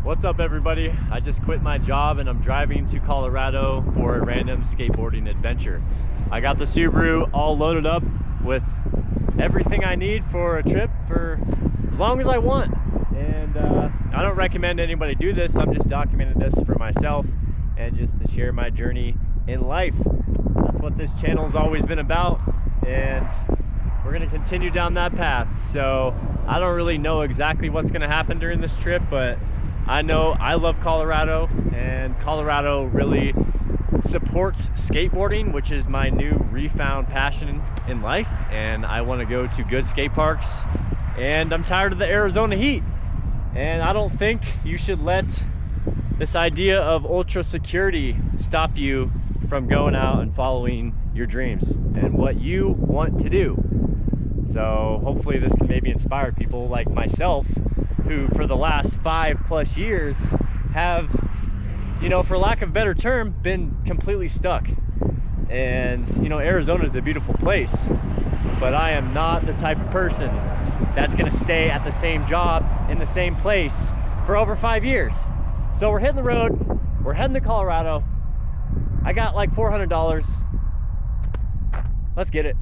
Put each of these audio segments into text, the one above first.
What's up, everybody? I just quit my job and I'm driving to Colorado for a random skateboarding adventure. I got the Subaru all loaded up with everything I need for a trip for as long as I want. And I don't recommend anybody do this. I'm just documenting this for myself and just to share my journey in life. That's what this channel's always been about, and we're gonna continue down that path. So I don't really know exactly what's gonna happen during this trip, but I know I love Colorado, and Colorado really supports skateboarding, which is my new refound passion in life. And I want to go to good skate parks, and I'm tired of the Arizona heat. And I don't think you should let this idea of ultra security stop you from going out and following your dreams and what you want to do. So hopefully this can maybe inspire people like myself, who for the last 5+ years have, you know, for lack of a better term, been completely stuck. And you know, Arizona is a beautiful place, but I am not the type of person that's gonna stay at the same job in the same place for over 5 years. So we're hitting the road, we're heading to Colorado. I got like $400. Let's get it.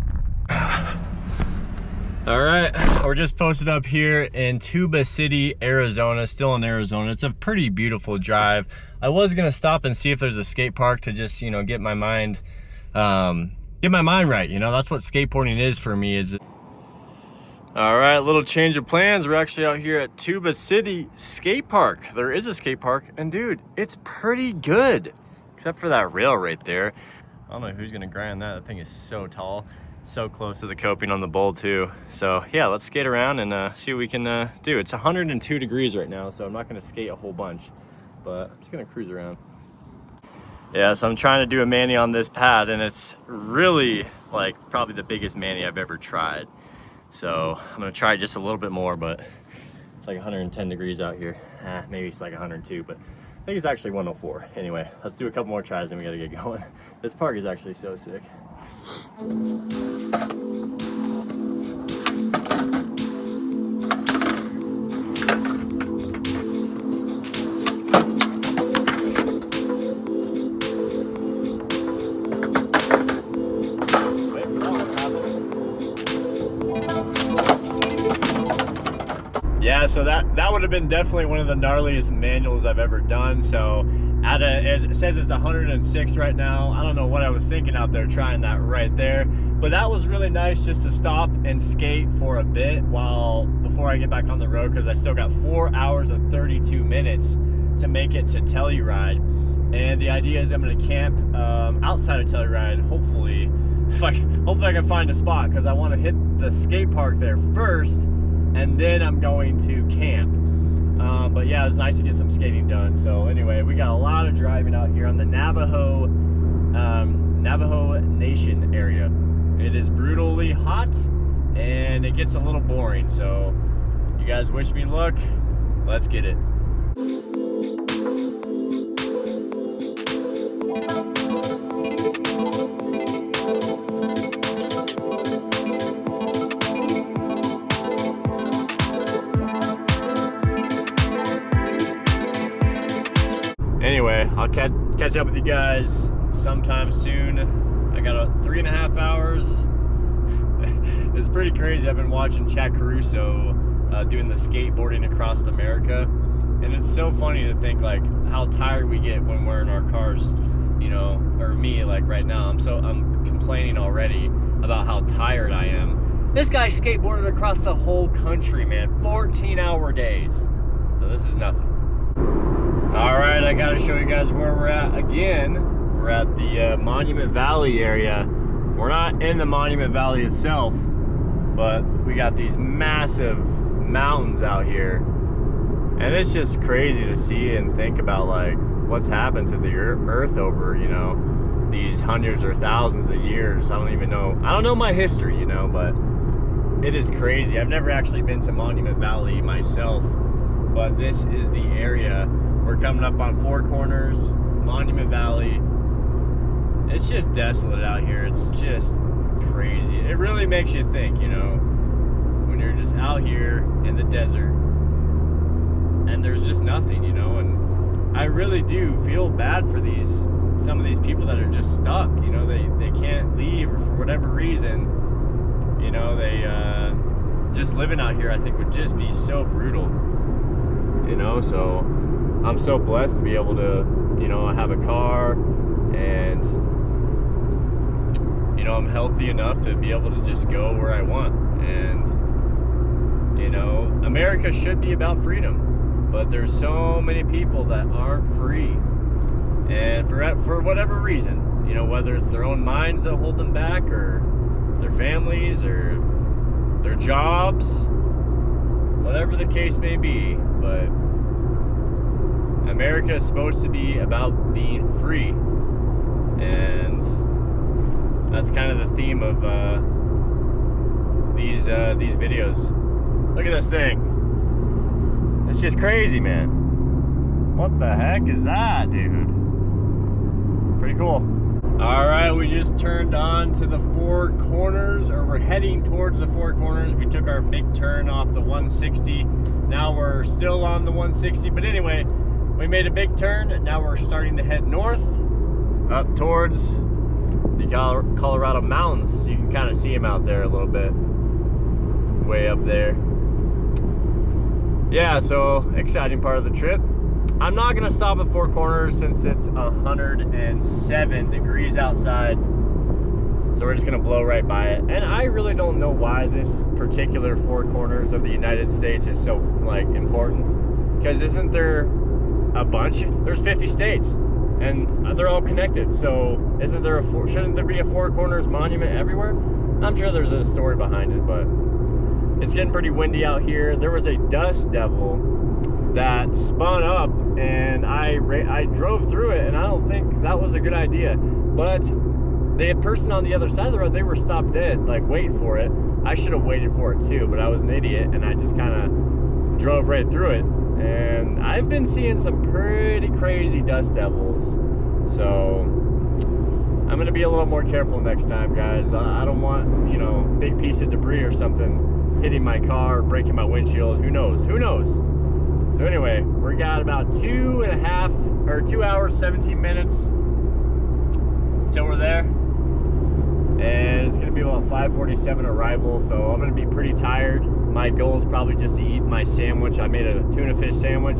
All right, we're just posted up here in Tuba City, Arizona, still in Arizona. It's a pretty beautiful drive. I was gonna stop and see if there's a skate park to just, you know, get my mind right. You know, that's what skateboarding is for me. All right, little change of plans. We're actually out here at Tuba City Skate Park. There is a skate park, and dude, it's pretty good, except for that rail right there. I don't know who's gonna grind that. That thing is so tall. So close to the coping on the bowl too. So yeah, let's skate around and see what we can do. It's 102 degrees right now, so I'm not gonna skate a whole bunch, but I'm just gonna cruise around. Yeah, so I'm trying to do a mani on this pad, and it's really like probably the biggest mani I've ever tried. So I'm gonna try just a little bit more, but it's like 110 degrees out here. Maybe it's like 102, but I think it's actually 104. Anyway, let's do a couple more tries and we gotta get going. This park is actually so sick. Yeah, so that would have been definitely one of the gnarliest manuals I've ever done. So as it says, it's 106 right now. I don't know what I was thinking out there trying that right there, but that was really nice just to stop and skate for a bit before I get back on the road, because I still got 4 hours and 32 minutes to make it to Telluride. And the idea is I'm going to camp outside of Telluride. Hopefully I can find a spot, because I want to hit the skate park there first, and then I'm going to camp. But yeah, it was nice to get some skating done. So anyway, we got a lot of driving out here on the Navajo Nation area. It is brutally hot and it gets a little boring. So you guys wish me luck. Let's get it. Anyway, I'll catch up with you guys sometime soon. I got 3.5 hours. It's pretty crazy. I've been watching Chad Caruso doing the skateboarding across America, and it's so funny to think like how tired we get when we're in our cars, you know, or me, like right now. I'm complaining already about how tired I am. This guy skateboarded across the whole country, man, 14-hour days. So this is nothing. All right, I gotta show you guys where we're at again. We're at the Monument Valley area. We're not in the Monument Valley itself, but we got these massive mountains out here. And it's just crazy to see and think about like what's happened to the earth over, you know, these hundreds or thousands of years. I don't know my history, you know, but it is crazy. I've never actually been to Monument Valley myself, but this is the area. We're coming up on Four Corners, Monument Valley. It's just desolate out here. It's just crazy. It really makes you think, you know, when you're just out here in the desert. and there's just nothing, you know. And I really do feel bad for some of these people that are just stuck, you know. They can't leave, or for whatever reason, you know, they just living out here I think would just be so brutal, you know. So I'm so blessed to be able to, you know, have a car, and you know, I'm healthy enough to be able to just go where I want. And you know, America should be about freedom, but there's so many people that aren't free, and for whatever reason, you know, whether it's their own minds that hold them back, or their families, or their jobs, whatever the case may be. But America is supposed to be about being free, and that's kind of the theme of these videos. Look at this thing. It's just crazy, man. What the heck is that, dude? Pretty cool. All right, we just turned on to the Four Corners, or we're heading towards the Four Corners. We took our big turn off the 160. Now we're still on the 160, but anyway, we made a big turn, and now we're starting to head north up towards the Colorado mountains. You can kind of see them out there a little bit, way up there. Yeah, so exciting part of the trip. I'm not gonna stop at Four Corners since it's 107 degrees outside, so we're just gonna blow right by it. And I really don't know why this particular Four Corners of the United States is so like important, because isn't there a bunch? There's 50 states, and they're all connected. So shouldn't there be a Four Corners monument everywhere? I'm sure there's a story behind it, but it's getting pretty windy out here. There was a dust devil that spun up, and I drove through it, and I don't think that was a good idea. But the person on the other side of the road, they were stopped dead, like waiting for it. I should have waited for it too, but I was an idiot, and I just kind of drove right through it. And I've been seeing some pretty crazy dust devils, so I'm gonna be a little more careful next time, guys. I don't want, you know, big piece of debris or something hitting my car, breaking my windshield. Who knows? So anyway, we got about 2 hours 17 minutes till we're there, and it's gonna be about 5:47 arrival, so I'm gonna be pretty tired. My goal is probably just to eat my sandwich. I made a tuna fish sandwich,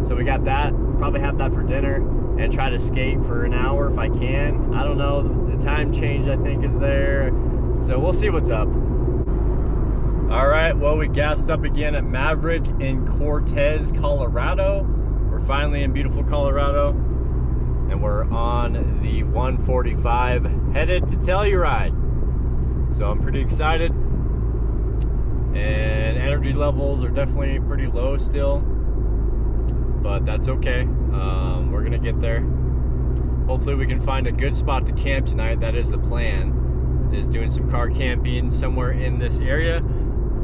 so we got that. Probably have that for dinner, and try to skate for an hour if I can. I don't know, the time change I think is there, so we'll see what's up. All right, well, we gassed up again at Maverick in Cortez, Colorado. We're finally in beautiful Colorado, and we're on the 145 headed to Telluride. So I'm pretty excited, and energy levels are definitely pretty low still, but that's okay. We're gonna get there. Hopefully we can find a good spot to camp tonight. That is the plan, is doing some car camping somewhere in this area.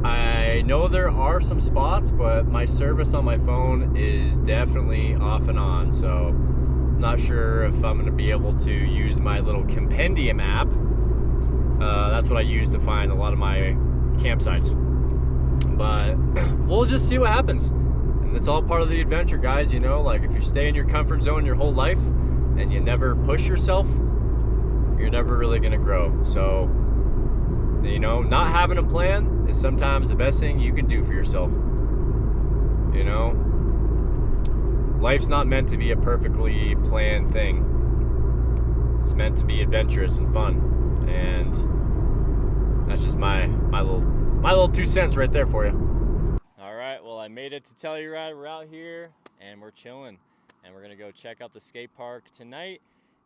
I know there are some spots, but my service on my phone is definitely off and on, so I'm not sure if I'm gonna be able to use my little compendium app. That's what I use to find a lot of my campsites, but we'll just see what happens. And it's all part of the adventure, guys. You know, like if you stay in your comfort zone your whole life and you never push yourself, you're never really gonna grow. So, you know, not having a plan is sometimes the best thing you can do for yourself. You know, life's not meant to be a perfectly planned thing. It's meant to be adventurous and fun, and that's just my little 2 cents right there for you. All right, well, I made it to Telluride. We're out here and we're chilling, and we're gonna go check out the skate park tonight,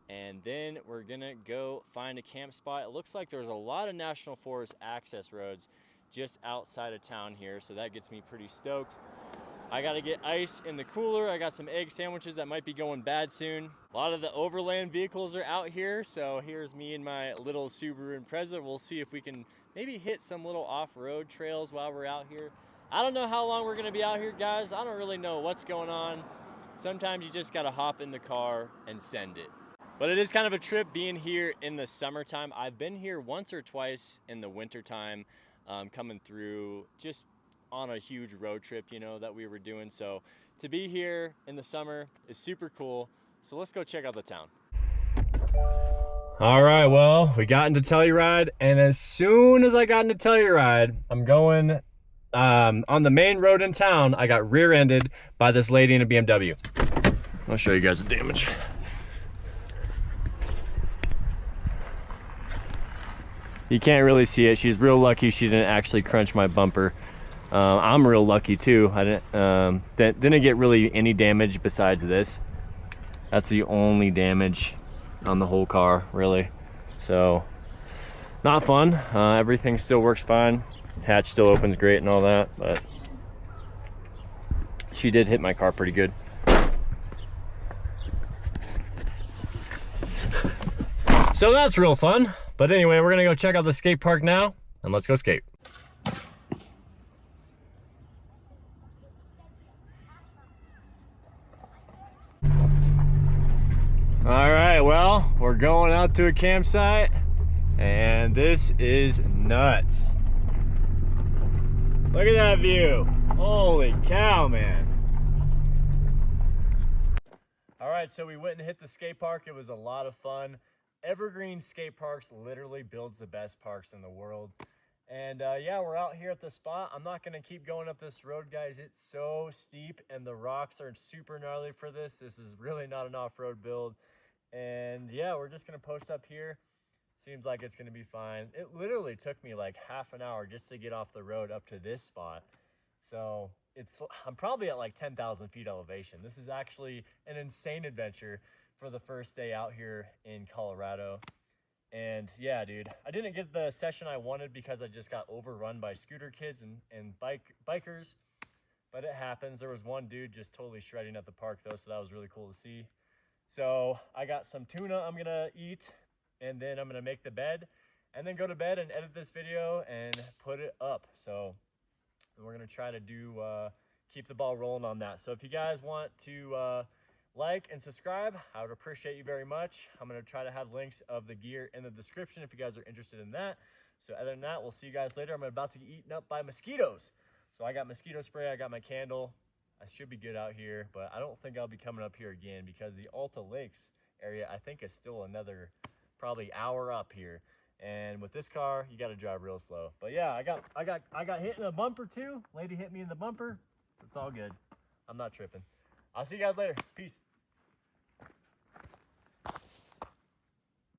and then we're gonna go find a camp spot. It looks like there's a lot of National Forest access roads just outside of town here, so that gets me pretty stoked. I gotta get ice in the cooler. I got some egg sandwiches that might be going bad soon. A lot of the overland vehicles are out here, so here's me and my little Subaru Impreza. We'll see if we can maybe hit some little off-road trails while we're out here. I don't know how long we're gonna be out here, guys. I don't really know what's going on. Sometimes you just gotta hop in the car and send it. But it is kind of a trip being here in the summertime. I've been here once or twice in the wintertime, coming through just on a huge road trip, you know, that we were doing. So to be here in the summer is super cool. So let's go check out the town. All right, well, we got into Telluride, and as soon as I got into Telluride, I'm going on the main road in town. I got rear-ended by this lady in a BMW. I'll show you guys the damage. You can't really see it. She's real lucky she didn't actually crunch my bumper. I'm real lucky too. I didn't get really any damage besides this. That's the only damage on the whole car, really. So not fun. Everything still works fine. Hatch still opens great and all that, but she did hit my car pretty good. So that's real fun. But anyway, we're gonna go check out the skate park now, and let's go skate. All right, well, we're going out to a campsite, and this is nuts. Look at that view. Holy cow, man. All right, so we went and hit the skate park. It was a lot of fun. Evergreen Skate Parks literally builds the best parks in the world. And yeah, we're out here at the spot. I'm not gonna keep going up this road, guys. It's so steep and the rocks are super gnarly for this. This is really not an off-road build. And yeah, we're just gonna post up here. Seems like it's gonna be fine. It literally took me like half an hour just to get off the road up to this spot. So I'm probably at like 10,000 feet elevation. This is actually an insane adventure for the first day out here in Colorado. And yeah, dude, I didn't get the session I wanted because I just got overrun by scooter kids and bikers, but it happens. There was one dude just totally shredding at the park though, so that was really cool to see. So I got some tuna I'm gonna eat, and then I'm gonna make the bed and then go to bed and edit this video and put it up. So we're gonna try to do keep the ball rolling on that. So if you guys want to like and subscribe, I would appreciate you very much. I'm gonna try to have links of the gear in the description if you guys are interested in that. So other than that, we'll see you guys later. I'm about to get eaten up by mosquitoes. So I got mosquito spray, I got my candle. I should be good out here, but I don't think I'll be coming up here again because the Alta Lakes area, I think, is still another probably hour up here. And with this car, you gotta drive real slow. But yeah, I got hit in the bumper too. Lady hit me in the bumper. It's all good. I'm not tripping. I'll see you guys later. Peace.